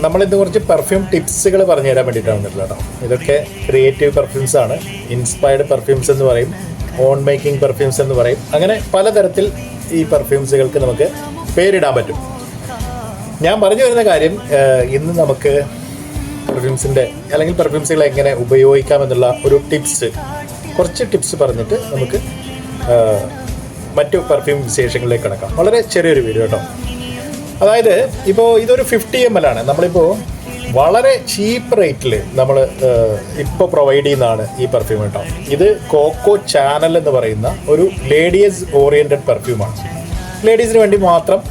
നമ്മളിന്ന് കുറച്ച് പെർഫ്യൂം ടിപ്സുകൾ പറഞ്ഞു തരാൻ വേണ്ടിയിട്ടാണ് വന്നിട്ടുള്ളത് കേട്ടോ. ഇതൊക്കെ ക്രിയേറ്റീവ് പെർഫ്യൂംസ് ആണ്. ഇൻസ്പയർഡ് പെർഫ്യൂംസ് എന്ന് പറയും, ഓൺ മേക്കിംഗ് പെർഫ്യൂംസ് എന്ന് പറയും. അങ്ങനെ പലതരത്തിൽ ഈ പെർഫ്യൂംസുകൾക്ക് നമുക്ക് പേരിടാൻ പറ്റും. ഞാൻ പറഞ്ഞു വരുന്ന കാര്യം, ഇന്ന് നമുക്ക് പെർഫ്യൂംസിൻ്റെ അല്ലെങ്കിൽ പെർഫ്യൂംസുകൾ എങ്ങനെ ഉപയോഗിക്കാമെന്നുള്ള ഒരു കുറച്ച് ടിപ്സ് പറഞ്ഞിട്ട് നമുക്ക് മറ്റു പെർഫ്യൂം വിശേഷങ്ങളിലേക്ക് കിടക്കാം. വളരെ ചെറിയൊരു വീഡിയോ കേട്ടോ. അതായത് ഇപ്പോൾ ഇതൊരു 50 ml ആണ്. നമ്മളിപ്പോൾ വളരെ ചീപ്പ് റേറ്റിൽ നമ്മൾ ഇപ്പോൾ പ്രൊവൈഡ് ചെയ്യുന്നതാണ് ഈ പെർഫ്യൂം കേട്ടോ. ഇത് കോക്കോ ചാനൽ എന്ന് പറയുന്ന ഒരു ലേഡീസ് ഓറിയൻറ്റഡ് പെർഫ്യൂമാണ്. ലേഡീസിന് വേണ്ടി മാത്രം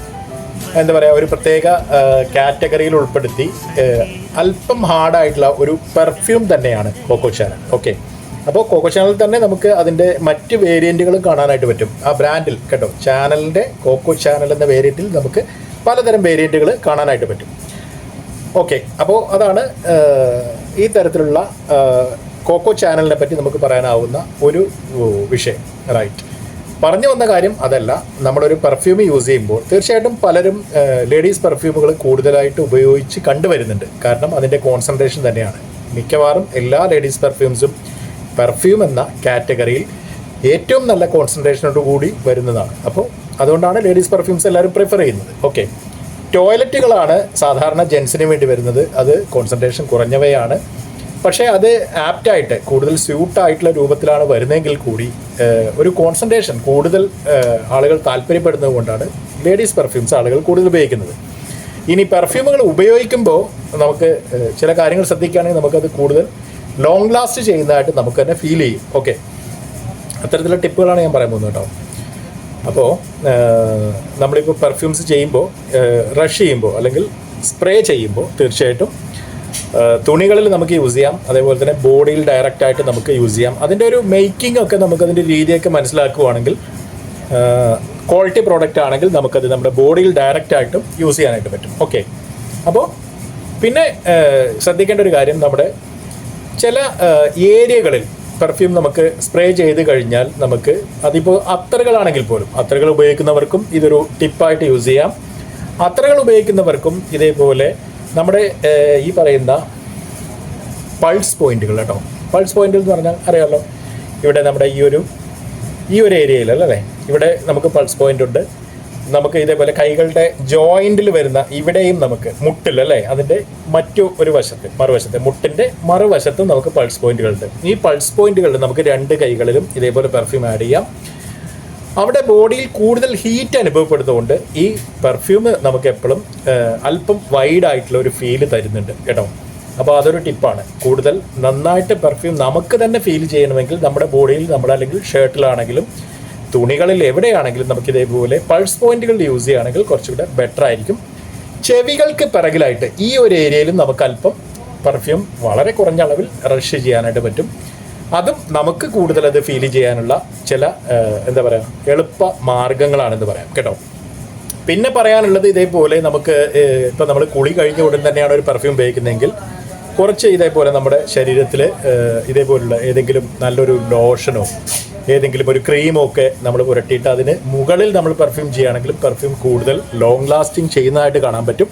എന്താ പറയുക, ഒരു പ്രത്യേക കാറ്റഗറിയിൽ ഉൾപ്പെടുത്തി അല്പം ഹാർഡായിട്ടുള്ള ഒരു പെർഫ്യൂം തന്നെയാണ് കോക്കോ ചാനൽ. ഓക്കെ, അപ്പോൾ കോക്കോ ചാനൽ തന്നെ നമുക്ക് അതിൻ്റെ മറ്റ് വേരിയൻറ്റുകളും കാണാനായിട്ട് പറ്റും. ആ ബ്രാൻഡിൽ കേട്ടോ, ചാനലിൻ്റെ കോക്കോ ചാനൽ എന്ന വേരിയൻറ്റിൽ നമുക്ക് പലതരം വേരിയൻറ്റുകൾ കാണാനായിട്ട് പറ്റും. ഓക്കെ, അപ്പോൾ അതാണ് ഈ തരത്തിലുള്ള കോക്കോ ചാനലിനെ പറ്റി നമുക്ക് പറയാനാവുന്ന ഒരു വിഷയം. റൈറ്റ്, പറഞ്ഞു വന്ന കാര്യം അതല്ല. നമ്മളൊരു പെർഫ്യൂം യൂസ് ചെയ്യുമ്പോൾ തീർച്ചയായിട്ടും പലരും ലേഡീസ് പെർഫ്യൂമുകൾ കൂടുതലായിട്ട് ഉപയോഗിച്ച് കണ്ടുവരുന്നുണ്ട്. കാരണം അതിൻ്റെ കോൺസെൻട്രേഷൻ തന്നെയാണ്. മിക്കവാറും എല്ലാ ലേഡീസ് പെർഫ്യൂംസും പെർഫ്യൂം എന്ന കാറ്റഗറിയിൽ ഏറ്റവും നല്ല കോൺസെൻട്രേഷനോട് കൂടി വരുന്നതാണ്. അപ്പോൾ അതുകൊണ്ടാണ് ലേഡീസ് പെർഫ്യൂംസ് എല്ലാവരും പ്രിഫർ ചെയ്യുന്നത്. ഓക്കെ, ടോയ്ലറ്റുകളാണ് സാധാരണ ജെൻസിന് വേണ്ടി വരുന്നത്. അത് കോൺസെൻട്രേഷൻ കുറഞ്ഞവയാണ്. പക്ഷേ അത് ആപ്റ്റായിട്ട് കൂടുതൽ സ്യൂട്ടായിട്ടുള്ള രൂപത്തിലാണ് വരുന്നതെങ്കിൽ കൂടി ഒരു കോൺസെൻട്രേഷൻ കൂടുതൽ ആളുകൾ താല്പര്യപ്പെടുന്നത് കൊണ്ടാണ് ലേഡീസ് പെർഫ്യൂംസ് ആളുകൾ കൂടുതൽ ഉപയോഗിക്കുന്നത്. ഇനി പെർഫ്യൂമുകൾ ഉപയോഗിക്കുമ്പോൾ നമുക്ക് ചില കാര്യങ്ങൾ ശ്രദ്ധിക്കുകയാണെങ്കിൽ നമുക്കത് കൂടുതൽ ലോങ് ലാസ്റ്റ് ചെയ്യുന്നതായിട്ട് നമുക്ക് തന്നെ ഫീൽ ചെയ്യും. ഓക്കെ, അത്തരത്തിലുള്ള ടിപ്പുകളാണ് ഞാൻ പറയാൻ പോകുന്നത് കേട്ടോ. അപ്പോൾ നമ്മളിപ്പോൾ പെർഫ്യൂംസ് ചെയ്യുമ്പോൾ, റഷ് ചെയ്യുമ്പോൾ അല്ലെങ്കിൽ സ്പ്രേ ചെയ്യുമ്പോൾ തീർച്ചയായിട്ടും തുണികളിൽ നമുക്ക് യൂസ് ചെയ്യാം. അതേപോലെ തന്നെ ബോഡിയിൽ ഡയറക്റ്റായിട്ട് നമുക്ക് യൂസ് ചെയ്യാം. അതിൻ്റെ ഒരു മേക്കിംഗ് ഒക്കെ നമുക്കതിൻ്റെ രീതിയൊക്കെ മനസ്സിലാക്കുകയാണെങ്കിൽ, ക്വാളിറ്റി പ്രോഡക്റ്റ് ആണെങ്കിൽ നമുക്കത് നമ്മുടെ ബോഡിയിൽ ഡയറക്റ്റായിട്ടും യൂസ് ചെയ്യാനായിട്ട് പറ്റും. ഓക്കെ, അപ്പോൾ പിന്നെ ശ്രദ്ധിക്കേണ്ട ഒരു കാര്യം, നമ്മുടെ ചില ഏരിയകളിൽ പെർഫ്യൂം നമുക്ക് സ്പ്രേ ചെയ്ത് കഴിഞ്ഞാൽ നമുക്ക് അതിപ്പോൾ അത്തറുകളാണെങ്കിൽ പോലും, അത്തറുകൾ ഉപയോഗിക്കുന്നവർക്കും ഇതൊരു ടിപ്പായിട്ട് യൂസ് ചെയ്യാം. അത്തറുകൾ ഉപയോഗിക്കുന്നവർക്കും ഇതേപോലെ നമ്മുടെ ഈ പറയുന്ന പൾസ് പോയിന്റുകൾ കേട്ടോ. പൾസ് പോയിന്റുകൾ എന്ന് പറഞ്ഞാൽ അറിയാമല്ലോ, ഇവിടെ നമ്മുടെ ഈ ഒരു ഏരിയയിലല്ലേ, ഇവിടെ നമുക്ക് പൾസ് പോയിന്റ് ഉണ്ട്. നമുക്ക് ഇതേപോലെ കൈകളുടെ ജോയിൻറ്റിൽ വരുന്ന ഇവിടെയും നമുക്ക് മുട്ടിലല്ലേ, അതിൻ്റെ മറുവശത്ത് മുട്ടിൻ്റെ മറുവശത്തും നമുക്ക് പൾസ് പോയിന്റുകളുണ്ട്. ഈ പൾസ് പോയിന്റുകളിൽ നമുക്ക് 2 കൈകളിലും ഇതേപോലെ പെർഫ്യൂം ആഡ് ചെയ്യാം. അവിടെ ബോഡിയിൽ കൂടുതൽ ഹീറ്റ് അനുഭവപ്പെടുന്നതുകൊണ്ട് ഈ പെർഫ്യൂം നമുക്ക് എപ്പോഴും അല്പം വൈഡായിട്ടുള്ള ഒരു ഫീല് തരുന്നുണ്ട് കേട്ടോ. അപ്പോൾ അതൊരു ടിപ്പാണ്. കൂടുതൽ നന്നായിട്ട് പെർഫ്യൂം നമുക്ക് തന്നെ ഫീൽ ചെയ്യണമെങ്കിൽ നമ്മുടെ ബോഡിയിൽ, അല്ലെങ്കിൽ ഷർട്ടിലാണെങ്കിലും തുണികളിൽ എവിടെയാണെങ്കിലും നമുക്ക് ഇതേപോലെ പൾസ് പോയിന്റുകൾ യൂസ് ചെയ്യുകയാണെങ്കിൽ കുറച്ചുകൂടെ ബെറ്റർ ആയിരിക്കും. ചെവികൾക്ക് പിറകിലായിട്ട് ഈ ഒരു ഏരിയയിലും നമുക്ക് അല്പം പെർഫ്യൂം വളരെ കുറഞ്ഞ അളവിൽ റഷ് ചെയ്യാനായിട്ട് പറ്റും. അതും നമുക്ക് കൂടുതൽ അത് ഫീൽ ചെയ്യാനുള്ള ചില എന്താ പറയുക, എളുപ്പ മാർഗങ്ങളാണെന്ന് പറയാം കേട്ടോ. പിന്നെ പറയാനുള്ളത്, ഇതേപോലെ നമുക്ക് ഇപ്പം നമ്മൾ കുളി കഴിഞ്ഞ ഉടൻ തന്നെയാണ് ഒരു പെർഫ്യൂം ഉപയോഗിക്കുന്നതെങ്കിൽ കുറച്ച് ഇതേപോലെ നമ്മുടെ ശരീരത്തിൽ ഇതേപോലുള്ള ഏതെങ്കിലും നല്ലൊരു ലോഷനോ ഏതെങ്കിലും ഒരു ക്രീമോ ഒക്കെ നമ്മൾ പുരട്ടിയിട്ട് അതിന് മുകളിൽ നമ്മൾ പെർഫ്യൂം ചെയ്യുകയാണെങ്കിലും പെർഫ്യൂം കൂടുതൽ ലോങ് ലാസ്റ്റിംഗ് ചെയ്യുന്നതായിട്ട് കാണാൻ പറ്റും.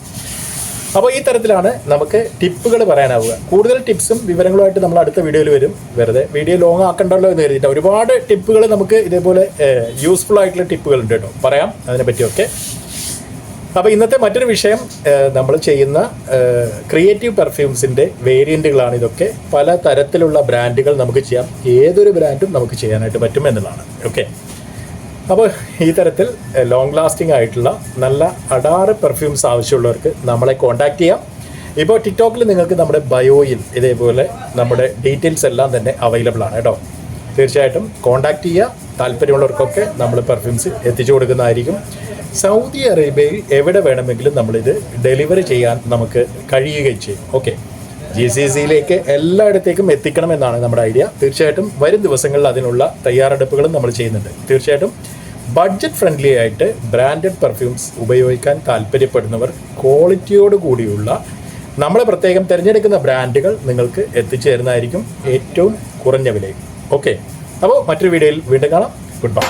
അപ്പോൾ ഈ തരത്തിലാണ് നമുക്ക് ടിപ്പുകൾ പറയാനാവുക. കൂടുതൽ ടിപ്സും വിവരങ്ങളുമായിട്ട് നമ്മൾ അടുത്ത വീഡിയോയിൽ വരും. വെറുതെ വീഡിയോ ലോങ് ആക്കണ്ടല്ലോ എന്ന് കരുതിയിട്ട് ഒരുപാട് ടിപ്പുകൾ നമുക്ക് ഇതേപോലെ യൂസ്ഫുൾ ആയിട്ടുള്ള ടിപ്പുകൾ ഉണ്ട് കേട്ടോ, പറയാം അതിനെപ്പറ്റിയൊക്കെ. അപ്പോൾ ഇന്നത്തെ മറ്റൊരു വിഷയം, നമ്മൾ ചെയ്യുന്ന ക്രിയേറ്റീവ് പെർഫ്യൂംസിൻ്റെ വേരിയൻറ്റുകളാണ് ഇതൊക്കെ. പല തരത്തിലുള്ള ബ്രാൻഡുകൾ നമുക്ക് ചെയ്യാം. ഏതൊരു ബ്രാൻഡും നമുക്ക് ചെയ്യാനായിട്ട് പറ്റും എന്നുള്ളതാണ്. ഓക്കെ, അപ്പോൾ ഈ തരത്തിൽ ലോങ് ലാസ്റ്റിംഗ് ആയിട്ടുള്ള നല്ല അടാറ് പെർഫ്യൂംസ് ആവശ്യമുള്ളവർക്ക് നമ്മളെ കോൺടാക്ട് ചെയ്യാം. ഇപ്പോൾ ടിക്ടോക്കിൽ നിങ്ങൾക്ക് നമ്മുടെ ബയോയിൽ ഇതേപോലെ നമ്മുടെ ഡീറ്റെയിൽസ് എല്ലാം തന്നെ അവൈലബിൾ ആണ് കേട്ടോ. തീർച്ചയായിട്ടും കോൺടാക്ട് ചെയ്യുക. താല്പര്യമുള്ളവർക്കൊക്കെ നമ്മൾ പെർഫ്യൂംസ് എത്തിച്ചു കൊടുക്കുന്നതായിരിക്കും. സൗദി അറേബ്യയിൽ എവിടെ വേണമെങ്കിലും നമ്മളിത് ഡെലിവറി ചെയ്യാൻ നമുക്ക് കഴിയുകയും ചെയ്യും. ഓക്കെ, GCCയിലേക്ക് എല്ലായിടത്തേക്കും എത്തിക്കണമെന്നാണ് നമ്മുടെ ഐഡിയ. തീർച്ചയായിട്ടും വരും ദിവസങ്ങളിൽ അതിനുള്ള തയ്യാറെടുപ്പുകളും നമ്മൾ ചെയ്യുന്നുണ്ട്. തീർച്ചയായിട്ടും ബഡ്ജറ്റ് ഫ്രണ്ട്ലി ആയിട്ട് ബ്രാൻഡഡ് പെർഫ്യൂംസ് ഉപയോഗിക്കാൻ താല്പര്യപ്പെടുന്നവർ ക്വാളിറ്റിയോട് കൂടിയുള്ള നമ്മൾ പ്രത്യേകം തിരഞ്ഞെടുക്കുന്ന ബ്രാൻഡുകൾ നിങ്ങൾക്ക് എത്തിച്ചേരുന്നതായിരിക്കും ഏറ്റവും കുറഞ്ഞ വിലയിൽ. ഓക്കെ, അപ്പോൾ മറ്റൊരു വീഡിയോയിൽ വീണ്ടും കാണാം. Good bye.